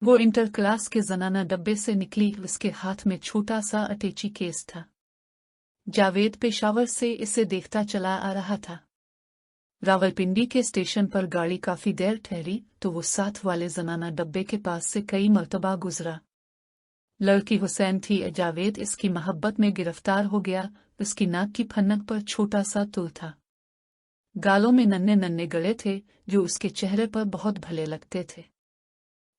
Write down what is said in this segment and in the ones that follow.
वो inter class के जनाना डब्बे से निकली, उसके हाथ में छोटा सा अटैची केस था। जावेद पेशावर से इसे देखता चला आ रहा था। रावलपिंडी के स्टेशन पर गाड़ी काफी देर ठहरी तो वो साथ वाले जनाना डब्बे के पास से कई मर्तबा गुजरा। लड़की हुसैन थी। जावेद इसकी मोहब्बत में गिरफ्तार हो गया। उसकी नाक की फन्नक पर छोटा सा तुल था। गालों में नन्हे नन्हे गले थे जो उसके चेहरे पर बहुत भले लगते थे।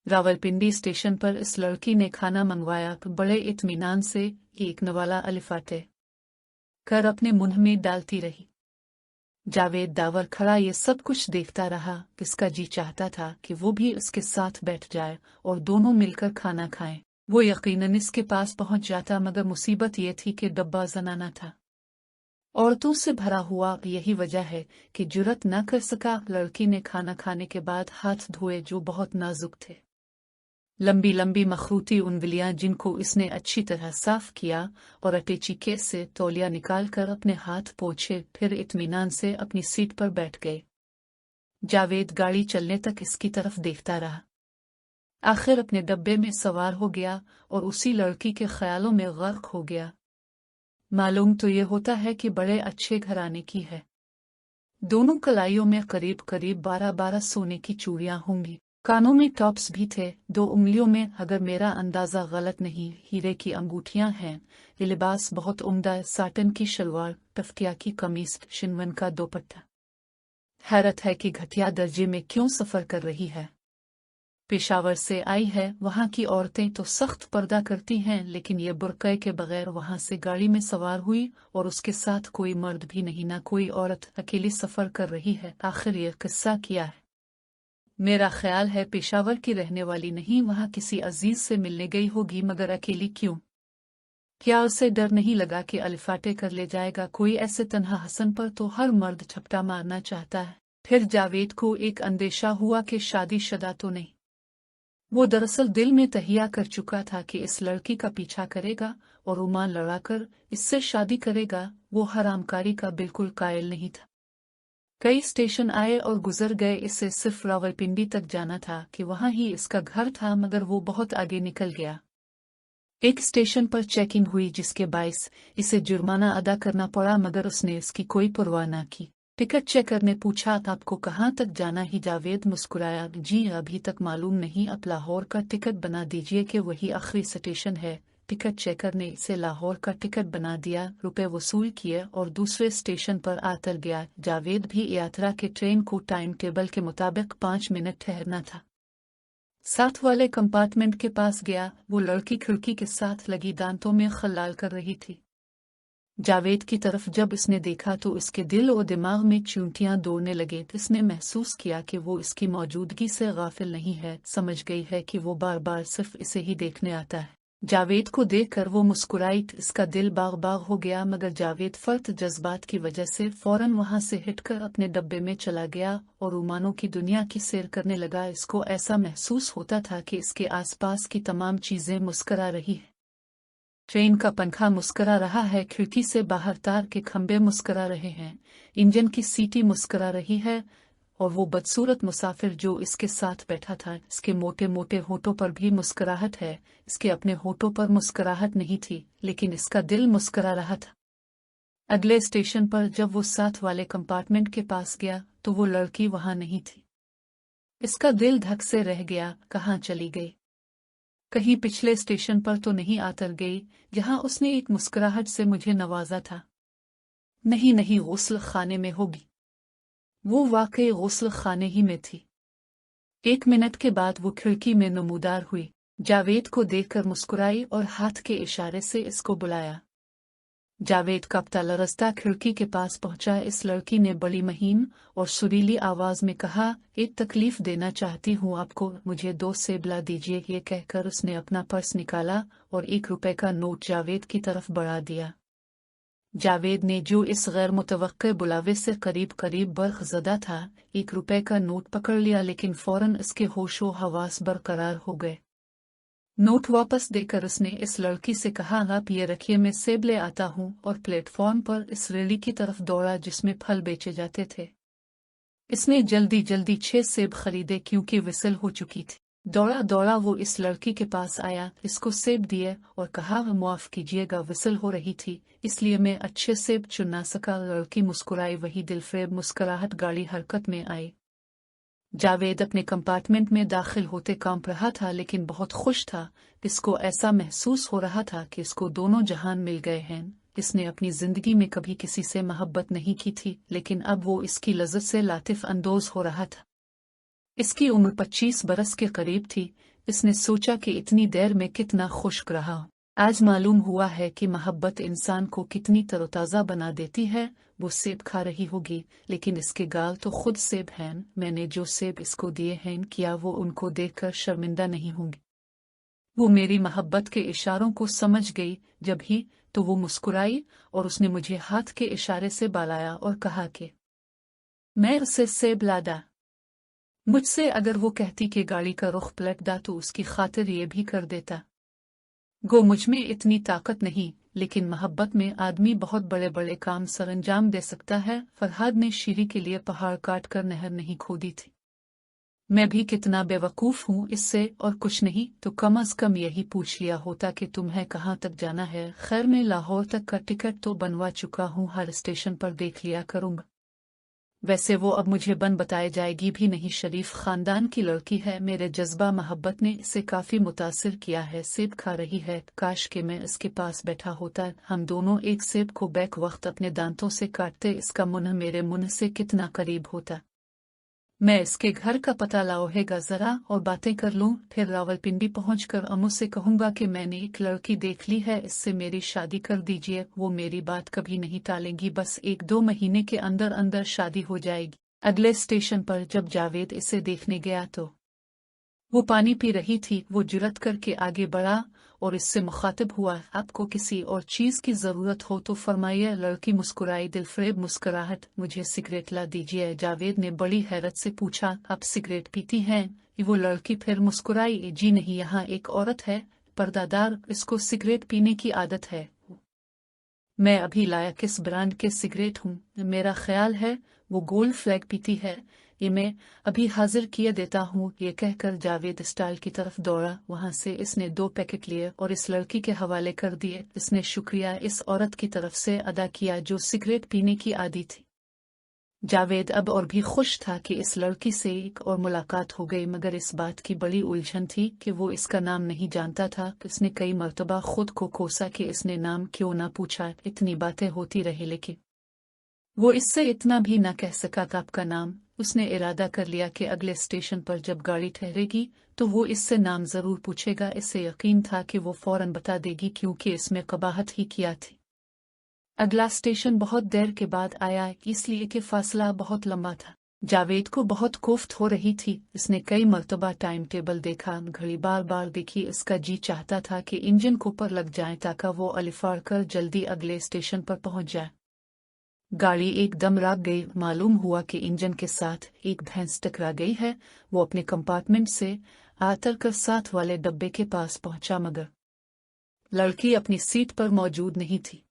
रावलपिंडी स्टेशन पर इस लड़की ने खाना मंगवाया तो बड़े इत्मीनान से एक नवाला अलिफाटे कर अपने मुंह में डालती रही। जावेद दावर खड़ा ये सब कुछ देखता रहा। किसका जी चाहता था कि वो भी उसके साथ बैठ जाए और दोनों मिलकर खाना खाएं। वो यकीनन इसके पास पहुंच जाता, मगर मुसीबत ये थी कि डब्बा जनाना था, औरतों से भरा हुआ। यही वजह है कि जुर्रत न कर सका। लड़की ने खाना खाने के बाद हाथ धोए जो बहुत नाजुक थे। लंबी लंबी मखरूती उंगलियां जिनको इसने अच्छी तरह साफ किया और अटैची केस से तौलिया निकालकर अपने हाथ पोंछे, फिर इत्मीनान से अपनी सीट पर बैठ गए। जावेद गाड़ी चलने तक इसकी तरफ देखता रहा। आखिर अपने डब्बे में सवार हो गया और उसी लड़की के ख्यालों में गर्क हो गया। मालूम तो ये होता है कि बड़े अच्छे घराने की है। दोनों कलाइयों में करीब करीब 12-12 सोने की चूड़ियां होंगी। कानों में टॉप्स भी थे। 2 उंगलियों में, अगर मेरा अंदाजा गलत नहीं, हीरे की अंगूठियां हैं। ये लिबास बहुत उम्दा, साटन की शलवार, तफ्तिया की कमीज, शिनवन का दुपट्टा। हैरत है कि घटिया दर्जे में क्यों सफर कर रही है। पेशावर से आई है। वहां की औरतें तो सख्त पर्दा करती हैं, लेकिन ये बुर्क़े के बगैर वहां से गाड़ी में सवार हुई और उसके साथ कोई मर्द भी नहीं, ना कोई औरत, अकेली सफर कर रही है। आखिर ये किस्सा क्या है? मेरा ख्याल है पेशावर की रहने वाली नहीं, वहां किसी अजीज से मिलने गई होगी, मगर अकेली क्यों? क्या उसे डर नहीं लगा कि अलिफाटे कर ले जाएगा कोई? ऐसे तन्हा हसन पर तो हर मर्द झपटा मारना चाहता है। फिर जावेद को एक अंदेशा हुआ कि शादीशुदा तो नहीं। वो दरअसल दिल में तहिया कर चुका था कि इस लड़की का पीछा करेगा और उमान लड़ाकर इससे शादी करेगा। वो हरामकारी का बिल्कुल कायल नहीं था। कई स्टेशन आए और गुजर गए। इसे सिर्फ रावलपिंडी तक जाना था कि वहां ही इसका घर था, मगर वो बहुत आगे निकल गया। एक स्टेशन पर चेकिंग हुई जिसके बाइस इसे जुर्माना अदा करना पड़ा, मगर उसने इसकी कोई परवाह न की। टिकट चेकर ने पूछा, आपको कहाँ तक जाना है? जावेद मुस्कुराया, जी अभी तक मालूम नहीं, अब लाहौर का टिकट बना दीजिए कि वही आखिरी स्टेशन है। टिकट चेकर ने इसे लाहौर का टिकट बना दिया, रुपए वसूल किए और दूसरे स्टेशन पर आतर गया। जावेद भी यात्रा के ट्रेन को टाइम टेबल के मुताबिक 5 मिनट ठहरना था। साथ वाले कंपार्टमेंट के पास गया। वो लड़की खिड़की के साथ लगी दांतों में खल्लाल कर रही थी। जावेद की तरफ जब इसने देखा तो इसके दिल और दिमाग में चूंटियां दौड़ने लगे। इसने महसूस किया कि वो इसकी मौजूदगी से गाफिल नहीं है। समझ गई है कि वो बार बार सिर्फ इसे ही देखने आता है। जावेद को देखकर वो मुस्कुराई। इसका दिल बाग बाग हो गया, मगर जावेद फर्त जज्बात की वजह से फौरन वहां से हिटकर अपने डब्बे में चला गया और उमानों की दुनिया की सैर करने लगा। इसको ऐसा महसूस होता था कि इसके आसपास की तमाम चीजें मुस्करा रही हैं। ट्रेन का पंखा मुस्करा रहा है, खिड़की से बाहर तार के खंभे मुस्करा रहे हैं, इंजन की सीटी मुस्करा रही है, और वो बदसूरत मुसाफिर जो इसके साथ बैठा था, इसके मोटे मोटे होठों पर भी मुस्कुराहट है। इसके अपने होठों पर मुस्कुराहट नहीं थी, लेकिन इसका दिल मुस्कुरा रहा था। अगले स्टेशन पर जब वो साथ वाले कंपार्टमेंट के पास गया तो वो लड़की वहां नहीं थी। इसका दिल धक से रह गया। कहाँ चली गई? कहीं पिछले स्टेशन पर तो नहीं आतर गई जहां उसने एक मुस्कुराहट से मुझे नवाजा था? नहीं नहीं, गुस्ल खाने में होगी। वो वाकई गुस्ल खाने ही में थी। 1 मिनट के बाद वो खिड़की में नमूदार हुई। जावेद को देखकर मुस्कुराई और हाथ के इशारे से इसको बुलाया। जावेद कांपता लरजता खिड़की के पास पहुंचा। इस लड़की ने बड़ी महीन और सुरीली आवाज में कहा, एक तकलीफ देना चाहती हूँ आपको, मुझे 2 सेब ला दीजिए। ये कहकर उसने अपना पर्स निकाला और 1 रुपए का नोट जावेद की तरफ बढ़ा दिया। जावेद ने, जो इस गैर मुतवक्के बुलावे से करीब करीब बर्खज़दा था, 1 रुपए का नोट पकड़ लिया, लेकिन फौरन इसके होशो हवास बरकरार हो गए। नोट वापस देकर उसने इस लड़की से कहा, आप ये रखिए, मैं सेब ले आता हूँ, और प्लेटफॉर्म पर इस रेली की तरफ दौड़ा जिसमें फल बेचे जाते थे। इसने जल्दी जल्दी 6 सेब खरीदे क्योंकि विसल हो चुकी थी। दौड़ा दौड़ा वो इस लड़की के पास आया, इसको सेब दिए और कहा माफ कीजिएगा, विसल हो रही थी इसलिए मैं अच्छे सेब चुन ना सका। लड़की मुस्कुराई, वही दिलफरेब मुस्कुराहट गाड़ी हरकत में आई। जावेद अपने कंपार्टमेंट में दाखिल होते कांप रहा था लेकिन बहुत खुश था। इसको ऐसा महसूस हो रहा था कि इसको दोनों जहान मिल गए हैं। इसने अपनी जिंदगी में कभी किसी से मोहब्बत नहीं की थी लेकिन अब वो इसकी लज़्ज़त से लातिफ अंदोज हो रहा था। इसकी उम्र 25 बरस के करीब थी। इसने सोचा कि इतनी देर में कितना खुश्क रहा। आज मालूम हुआ है कि मोहब्बत इंसान को कितनी तरोताज़ा बना देती है। वो सेब खा रही होगी लेकिन इसके गाल तो खुद सेब हैं। मैंने जो सेब इसको दिए हैं क्या वो उनको देखकर शर्मिंदा नहीं होंगी? वो मेरी मोहब्बत के इशारों को समझ गई। जब ही तो वो मुस्कुराई और उसने मुझे हाथ के इशारे से बुलाया और कहा कि मैं उसे सेब लादा। मुझसे अगर वो कहती कि गाड़ी का रुख पलटदा तो उसकी खातिर ये भी कर देता। गो मुझ में इतनी ताकत नहीं, लेकिन मोहब्बत में आदमी बहुत बड़े बड़े काम सरंजाम दे सकता है। फरहाद ने शीरी के लिए पहाड़ काट कर नहर नहीं खोदी थी। मैं भी कितना बेवकूफ़ हूँ इससे और कुछ नहीं तो कम अज़ कम यही पूछ लिया होता कि तुम्हें कहाँ तक जाना है। खैर मैं लाहौर तक का टिकट तो बनवा चुका हूँ, हर स्टेशन पर देख लिया करूँगा। वैसे वो अब मुझे बन बताए जाएगी भी नहीं, शरीफ खानदान की लड़की है। मेरे जज्बा मोहब्बत ने इसे काफी मुतासिर किया है। सेब खा रही है, काश कि मैं इसके पास बैठा होता। हम दोनों एक सेब को बैक वक्त अपने दांतों से काटते, इसका मुंह मेरे मुंह से कितना करीब होता। मैं इसके घर का पता लाऊंगा जरा और बातें कर लूं, फिर रावलपिंडी पहुंचकर अम्मू से कहूंगा कि मैंने एक लड़की देख ली है, इससे मेरी शादी कर दीजिए। वो मेरी बात कभी नहीं टालेंगी, बस 1-2 महीने के अंदर अंदर शादी हो जाएगी। अगले स्टेशन पर जब जावेद इसे देखने गया तो वो पानी पी रही थी। वो जुर्रत करके आगे बढ़ा और इससे मुखातिब हुआ, आपको किसी और चीज की जरूरत हो तो फरमाइए। लड़की मुस्कुराई, दिलफरेब मुस्कुराहट, मुझे सिगरेट ला दीजिए। जावेद ने बड़ी हैरत से पूछा, आप सिगरेट पीती हैं? वो लड़की फिर मुस्कुराई, जी नहीं, यहाँ एक औरत है पर्दादार, इसको सिगरेट पीने की आदत है। मैं अभी लाया किस ब्रांड के सिगरेट हूँ, मेरा ख्याल है वो गोल्ड फ्लैग पीती है, ये मैं अभी हाजिर किए देता हूँ। ये कहकर जावेद स्टाइल की तरफ दौड़ा। वहां से इसने 2 पैकेट लिए और इस लड़की के हवाले कर दिए। इसने शुक्रिया इस औरत की तरफ से अदा किया जो सिगरेट पीने की आदी थी। जावेद अब और भी खुश था कि इस लड़की से एक और मुलाकात हो गई, मगर इस बात की बड़ी उलझन थी कि वो इसका नाम नहीं जानता था। इसने कई मर्तबा खुद को कोसा कि इसने नाम क्यों ना पूछा। इतनी बातें होती रही लेकिन वो इससे इतना भी ना कह सका था आपका नाम। उसने इरादा कर लिया कि अगले स्टेशन पर जब गाड़ी ठहरेगी तो वो इससे नाम जरूर पूछेगा। इससे यकीन था कि वो फौरन बता देगी क्योंकि इसमें कबाहत ही किया थी। अगला स्टेशन बहुत देर के बाद आया, इसलिए कि फासला बहुत लंबा था। जावेद को बहुत कोफ्त हो रही थी। इसने कई मर्तबा टाइम टेबल देखा, घड़ी बार बार देखी। इसका जी चाहता था कि इंजन को पर लग जाए ताकि वो अलिफाड़ कर जल्दी अगले स्टेशन पर पहुंच जाए। गाड़ी एकदम रुक गई। मालूम हुआ कि इंजन के साथ एक भैंस टकरा गई है। वो अपने कंपार्टमेंट से आतर कर साथ वाले डब्बे के पास पहुंचा, मगर लड़की अपनी सीट पर मौजूद नहीं थी।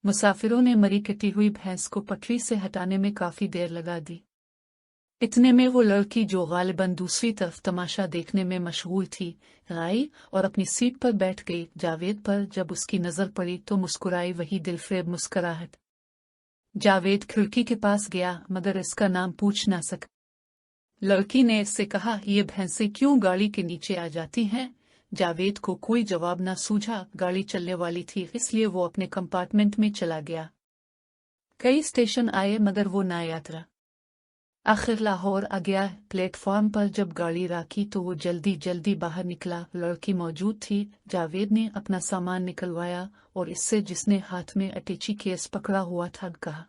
मुसाफिरों ने मरी कटी हुई भैंस को पटरी से हटाने में काफी देर लगा दी। इतने में वो लड़की, जो गालिबन दूसरी तरफ तमाशा देखने में मशगूल थी, आई और अपनी सीट पर बैठ गई। जावेद पर जब उसकी नजर पड़ी तो मुस्कुराई, वही दिलफरेब मुस्कुराहट। जावेद खिड़की के पास गया मगर इसका नाम पूछ ना सका। लड़की ने इससे कहा, ये भैंसें क्यों गाड़ी के नीचे आ जाती हैं? जावेद को कोई जवाब ना सूझा। गाड़ी चलने वाली थी इसलिए वो अपने कंपार्टमेंट में चला गया। कई स्टेशन आए मगर वो ना यात्रा। आखिर लाहौर आ गया। प्लेटफॉर्म पर जब गाड़ी राखी तो वो जल्दी जल्दी बाहर निकला। लड़की मौजूद थी। जावेद ने अपना सामान निकलवाया और इससे, जिसने हाथ में अटैची केस पकड़ा हुआ था, कहा,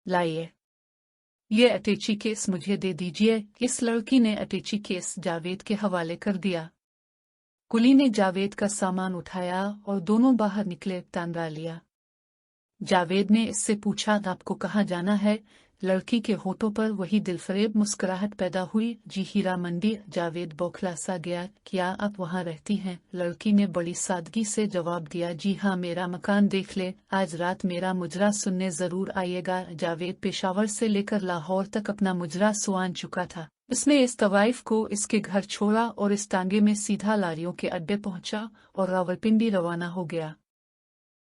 लाइए, ये अटैची केस मुझे दे दीजिए। इस लड़की ने अटैची केस जावेद के हवाले कर दिया। कुली ने जावेद का सामान उठाया और दोनों बाहर निकले। तांगा लिया। जावेद ने इससे पूछा, आपको कहाँ जाना है? लड़की के होठों पर वही दिलफरेब मुस्कुराहट पैदा हुई। जी हीरा मंडी। जावेद बौखला सा गया, क्या आप वहाँ रहती हैं? लड़की ने बड़ी सादगी से जवाब दिया, जी हाँ, मेरा मकान देख ले, आज रात मेरा मुजरा सुनने जरूर आइएगा। जावेद पेशावर से लेकर लाहौर तक अपना मुजरा सुआन चुका था। اس نے اس طوائف کو اس کے گھر چھوڑا اور اس ٹانگے میں سیدھا لاریوں کے اڈے پہنچا اور راولپنڈی روانہ ہو گیا۔